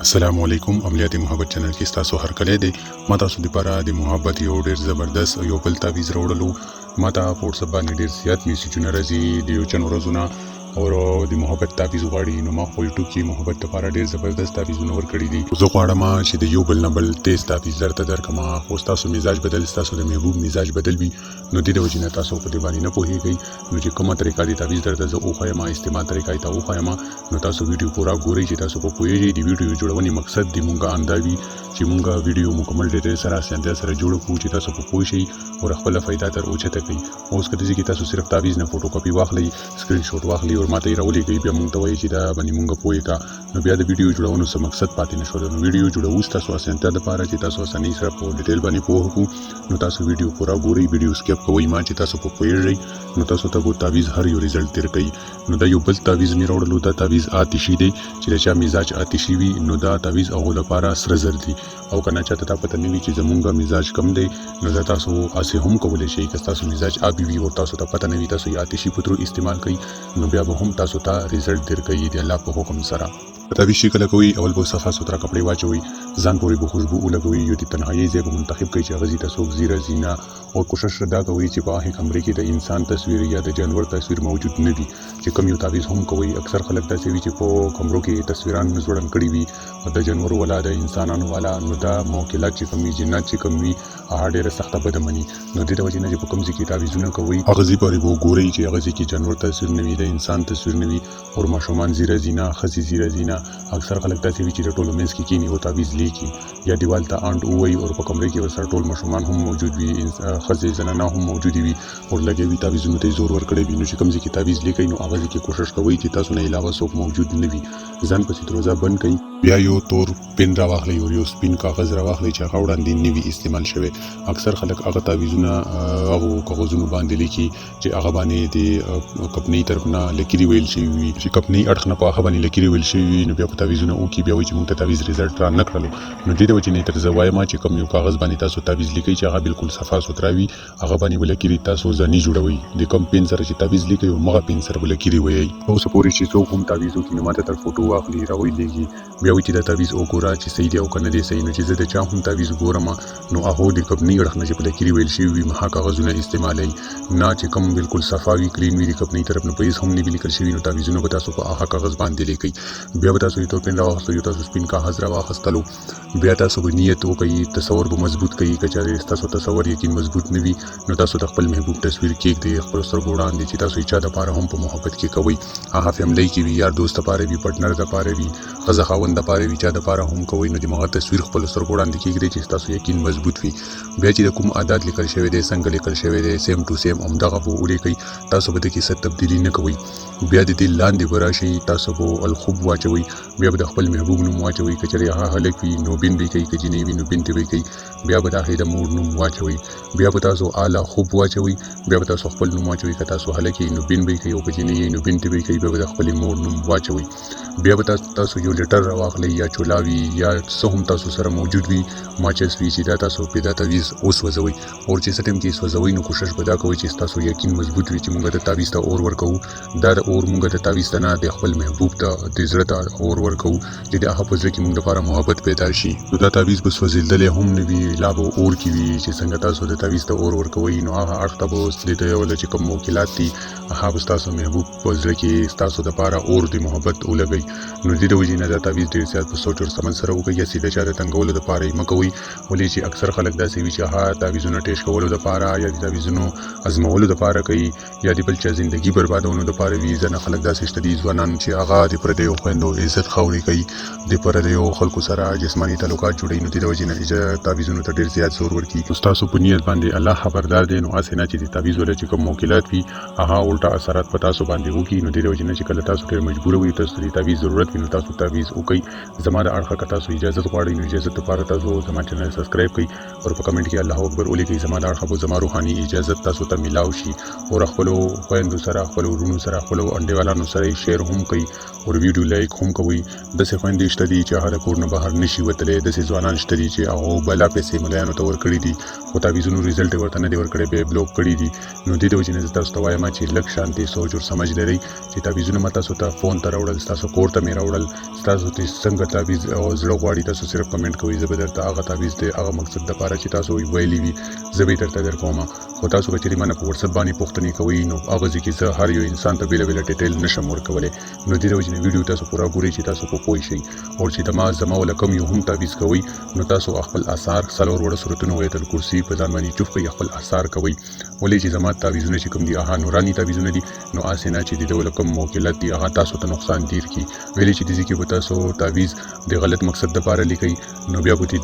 السلام علیکم عملیات محبت چینل کې تاسو هر کله دی ما تاسو لپاره د محبت یو ډیر زبردست یو بل تعویض راوړلو ما ته په واتساپ باندې ډیر زیات میسجونه راځي د یو چن ورځونه او د محبت تعویض غواړي نو ما خپل ټوب کې محبت لپاره ډیر زبردست تعویضونه ورکړي دي زه غواړم چې د یو بل نه بل تیز تعویض درته درکما خو تاسو مزاج بدل تاسو د محبوب مزاج بدل وي نو د دې وجې نه تاسو په دې باندې نه پوهیږئ نو چې کومه طریقه دی تعویض درته زه وښایم استعمال طریقه یې ته وښایم نو تاسو ویډیو پورا ګورئ چې تاسو په پوهیږئ د ویډیو جوړونې مقصد دی مونږه انداوي چې مونږه ویډیو مکمل ډیټیل سره اسانتیا سره جوړ کړو چې تاسو په پوه شئ او خپل فائدہ تر اوچته کړئ اوس کله چې تاسو صرف تعویض نه فوټو کاپي واخلئ سکرین شاټ واخلئ او ماته یې راولېږئ بیا مونږ ته وایي چې دا باندې مونږه پوهې کا نو بیا د ویډیو جوړونو څه مقصد پاتې نه شو نو ویډیو جوړو تاسو اسانتیا لپاره چې تاسو اسانۍ سره په ډیټیل باندې پوه کړو نو تاسو ویډیو پورا ګورئ ویډیو سکیپ کوئ ما چې تاسو په پوهیږئ نو تاسو ته تعویض هر یو ریزلټ تیر کوي نو دا یو بل تعویض مې راوړلو دا تعویض آتشي دی چې چا مزاج آتشي وي نو دا تعویض هغه لپاره سره زر دی او کنه چاته تا پته نه وي چې زمونږ مزاج کم دی نو دا تاسو اسې هم کولی شئ که تاسو مزاج آبي وي او تاسو ته پته نه وي تاسو یې آتشي په ترو استعمال کوئ نو بیا به هم تاسو ته ریزلټ درکوي د الله په حکم سره تعویض شکل کوي اول به صفا سوتره کپڑے واچوي ځان پورې به خوشبو ولګوي یو د تنهایی ځای به منتخب کوي چې غزي تاسو زیره زینا او کوشش دا کوي چې په هغه کمرې کې د انسان تصویر یا د جانور تصویر موجود نه وي چې کوم یو تعویض هم کوي اکثر خلک داسې وي چې په کمرو کې تصویران زوړن کړي وي او د جانور ولا د انسانانو والا نو دا موکلات چې کومي جنات چې کومي هغه ډیره سخته بدمني نو د دې وجې نه چې په کوم ځای کې تعویضونه کوي هغه ځای پورې به ګورئ چې هغه ځای کې جانور تصویر نه وي د انسان تصویر نه وي او ماشومان زیره زینا خزي زیره زینا اکثر خلک داسې وي چې د ټولو منځ کې کینی او تعویض لیکي یا دیوال ته آنټ ووایي او په کمرې کې ورسره ټول ماشومان هم موجود وي ښځې زنانه هم موجودې وي او لګیا وي تعویضونو ته یې زور ورکړی وي نو چې کوم ځای کې تعویض لیکئ نو هغه ځای کې کوشش کوئ چې تاسو نه علاوه څوک موجود نه وي ځان پسې دروازه بند کړئ بیا یو تور پن راواخلئ او یو سپین کاغذ راواخلئ چې هغه وړاندې نه وي استعمال شوی اکثر خلک هغه تعویضونه هغو کاغذونو باندې لیکي چې هغه باندې د کمپنۍ طرف نه لکیري ویل شوي وي چې کمپنۍ اړخ نه په هغه باندې لکیري ویل شوي وي نو بیا په تعویضونه وکړي بیا وایي چې موږ ته تعویض ریزلټ را نه کړلو نو دې د وجې نه تر زه وایم چې کوم یو کاغذ باندې تاسو تعویض لیکئ چې هغه بالکل صفا سوتره وي هغه باندې به لکیري تاسو ځاني جوړوئ د کوم پین سره چې تعویض لیکئ همغه پین سره به لکیري ویئ اوس پورې چې څوک هم تعویض وکړي نو ماته تر فوټو واخلي راویلېږي بیا وایي چې دا تعویض وګوره چې صحیح دی او که نه دی صحیح نو چې زه د چا هم تعویض ګورم نو هغو د کمپنۍ اړخ نه چې په لکیري ویل شوي وي هغه کاغذونه استعمالوي نه چې کوم بالکل صفا وي کلین وي د کمپنۍ طرف نه په هېڅ هم نه وي لیکل شوي نو تعویضونه به تاسو په هغه کاغذ باندې لیکئ بیا به تاسو یو تور پین راواخلو یو تاسو سپین کاغذ راواخیستلو بیا تاسو به نیت وکړئ تصور به مضبوط کوي که چېرې ستاسو تصور یقین مضبوط نه وي نو تاسو د خپل محبوب تصویر کېږدئ خپلو سترګو وړاندې چې تاسو یې چا دپاره هم په محبت کې کوئ هغه فیملی کې وي یار دوست دپاره وي پټنر دپاره وي ښځه خاوند دپاره وي چا دپاره هم کوئ نو د هغه تصویر خپلو سترګو وړاندې کېږدئ چې ستاسو یقین مضبوط وي بیا چې د کوم عادت لیکل شوی دی څنګه لیکل شوی دی سیم ټو سیم همدغه به ولیکئ تاسو به د کې څه تبدیلي نه کوئ بیا د دې لاندې به راشئ تاسو به الخوب واچوئ بیا به د خپل محبوب نوم واچوئ که چېرې هغه هلک وي نو بین به یې کوئ که جینۍ وي نو بین ته به یې کوئ بیا به د هغې د مور نوم واچوئ بیا به تاسو اعلی خوب واچوئ بیا به تاسو خپل نوم واچوئ که تاسو هلک یې نو بین به یې کوئ او که جینۍ یې نو بین ته به یې کوئ بیا به د خپلې مور نوم واچوئ بیا به تاسو یو لیټر راواخلئ یا چولاوي یا څه هم تاسو سره موجود وي ماچس وي چې دا تاسو پې دا تعویض وسوځوئ او چې څه ټایم کې یې سوځوئ نو کوشش به دا کوئ چې ستاسو یقین مضبوط وي چې موږ د تعویض ته اور ورکوو دا د اور موږ د تعویض ته نه د خپل محبوب ته د زړه ته اور ورکوو چې د هغه په زړه کې موږ دپاره محبت پیدا شي نو دا تعویض به سوځېدلی هم نه وي لا به اور کې وي چې څنګه تاسو د تعویض ته اور ورکوئ نو هغه اړخ ته به دې ته یوله چې کوم موکلات دي هغه به ستاسو محبوب په زړه کې ستاسو دپاره اور د محبت ولګئ نو دې د وجې نه دا تعویض ډېر زیات په سوچ ورسمن سره وکړئ یا سیده چا د تنګولو دپاره یې مه کوئ ولې چې اکثر خلک داسې وي چې هغه تعویضونه ټیسټ کولو دپاره یا د تعویضونو ازمولو دپاره کوي یا د بل چا زندګي بربادولو دپاره وي ځینې خلک داسې شته دي ځوانان چې هغه د پردیو خویندو عزت خاورې کوي د پردیو خلکو سره جسماني تعلقات جوړوي نو دې د وجې نه تعویضونو ته ډېر زیات زور ورکړي ستاسو په نیت باندې الله خبردار دی نو هسې نه چې د تعویض ولا چې کوم موکلات وي هغه الټا اثرات په تاسو باندې وکړي نو دې د وجې نه چې کله تاسو ډېر مجبوره وي تاسو د تعویض ضرورت وي نو تاسو تعویض وکړئ زما د اړخه که تاسو اجازت غواړئ نو اجازت دپاره تاسو زما چینل سبسکرایب کړئ او په کمنټ کې الله اکبر ولیکئ زما د اړخه به زما روحاني اجازت تاسو ته میلاو شي او خپلو خویندو سره خپلو وروڼو سره خپلو خپلو انډیوالانو سره شیر هم کوي او ویډیو لایک هم کوي. داسې خویندې شته دي چې هغه د کور نه بهر نشي وتلی، داسې ځوانان شته دي چې هغو بلا پیسې ملایانو ته ورکړي دي خو تعویضونو ریزلټ یې ورته نه دی ورکړی، بیا یې بلوک کړي دي. نو دې د وجې نه زه تاسو ته وایم چې لږ شانتې سوچ او سمج لرئ چې تعویضونه ما تاسو ته فون ته راوړل، ستاسو کور ته مې راوړل، ستاسو ته څنګه تعویض او زړه غواړي تاسو صرف کمنټ کوئ، زه به درته هغه تعویض دی هغه مقصد دپاره چې تاسو ویلي وي زه به یې درته درکوم. خو تاسو که چېرې مانه په وټسپ باندې پوښتنې کوئ نو هغه ځای کې زه هر یو انسان ته بېله بېله ډیټیل نشم ورکولی. نو دې د وجې نه ویډیو تاسو پوره ګورئ چې تاسو په پوه شئ. او چې زما وله کوم یو هم تعویض کوئ نو تاسو خپل آثار څلور وړه صورتونه آیت الکرسي په ځان باندې چوف کړئ، خپل آثار کوئ. ولې چې زما تعویضونه چې کوم دي هغه نوراني تعویضونه دي، نو هسې نه چې د ده وله کوم موکلات دي هغه تاسو ته نقصان دیر کړي. ویلې چې دې ځای کې به تاسو تعویض د غلط مقصد دپاره لیکئ نو بیا به دې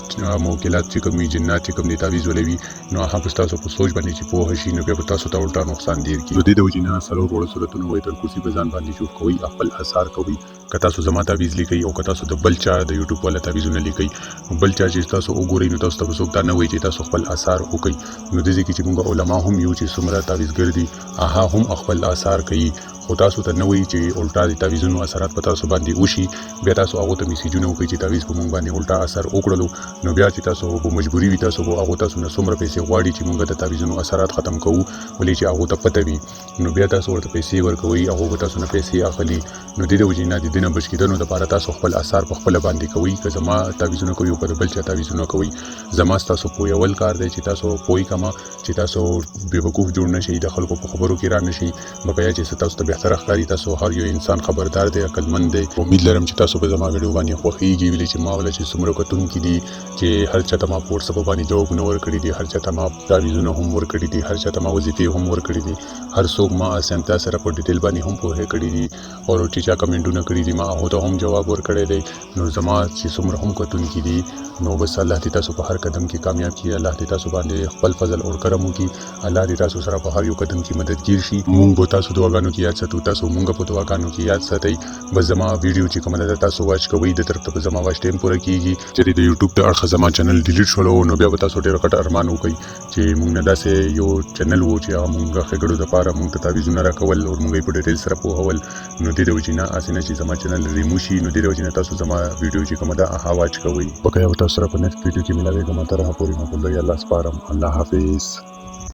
موکلات چې کوم وي جنات چې کوم دي تعویض ولوي نو هغه به ستاسو په سوچ باندې چې پوهه شي نو بیا به تاسو ته الټا نقصان دیر کړي. نو دې د وجې نه څلور وړه صورتونه آیت الکرسي په ځان باندې چوف کوئ، خپل آثار کوئ. که تاسو زما تعویض لیکئ او که تاسو د بل چا د یوټیوب والا تعویضونه لیکئ، بل چا چې تاسو وګورئ نو تاسو ته به څوک دا نه وایي چې تاسو خپل آثار وکئ. نو دې ځای کې چې موږ علما هم یو چې څومره تعویضګر دي هغه هم خپل آثار کوي، خو تاسو ته نه وایي چې الټا د تعویضونو اثرات په تاسو باندې وشي. بیا تاسو هغو ته میسیجونه وکړئ چې تعویض په موږ باندې الټا اثر وکړلو، نو بیا چې تاسو به مجبوري وي تاسو به هغو تاسو نه څومره پیسې غواړي چې موږ د تعویضونو اثرات ختم کوو، ولې چې هغو ته پته وي نو بیا تاسو ورته پیسې ورکوئ، هغو به تاسو نه پیسې اخلي. نو دې د وجې نه د دې نه بچ کېدنو دپاره تاسو خپل آثار په خپله باندې کوئ. که زما تعویضونه کوئ او که د بل چا تعویضونه کوئ، زما ستاسو پوهول کار دی چې تاسو پوه کړم چې تاسو بېوقوف جوړ نه شئ، د خلکو په خبرو کې را نه شئ. بقایا چې ستاسو ته بهتره ښکاري، تاسو هر یو انسان خبردار دی، عقلمند دی. امید لرم چې تاسو به زما ویډیو باندې خوښیږي. ویلې چې ما وله چې څومره کتونکي دي چې هر چا ته ما په وټسپ باندې جوابونه ورکړي دي، هر چا ته ما تعویضونه هم ورکړي دي، هر چا ته ما وظیفې هم ورکړي دي، هر څوک ما اسانتیا سره په ډیټیل باندې هم پوهه کړي دي او چې چا کمنټونه کړي دي ما هغو ته هم جواب ورکړی دی. نو زما چې څومره هم کتونکي دي نو بس الله دې تاسو په هر قدم کې کامیاب کړي، الله دې تاسو باندې خپل فضل او کرم وکړي، الله دې تاسو سره په هر یو قدم کې مددګیر شي. مونږ به تاسو دعاګانو کې یاد ساتو، تاسو مونږ په دعاګانو کې یاد ساتئ. بس زما ویډیو چې کومه ده تاسو واچ کوئ، د طرف ته به زما واچ ټایم پوره کېږي. چې د یوټیوب د اړخه زما چینل ډیلیټ شولو نو بیا به تاسو ډېر غټ ارمان وکئ چې مونږ نه داسې یو چینل و چې هغه مونږ ښېګړو دپاره مونږ ته تعویضونه راکول او مونږ یې په ډیټیل سره پوهول. نو دې د وجې نه هسې نه چې زما چینل ریمو شي، نو دې د وجې نه تاسو زما ویډیو چې کومه ده هغه واچ کوئ. بقایا به تاسو سره په نیکسټ ویډیو کې ملاویږم. تر هغه پورې مو په لوی الله سپارم. الله حافظ.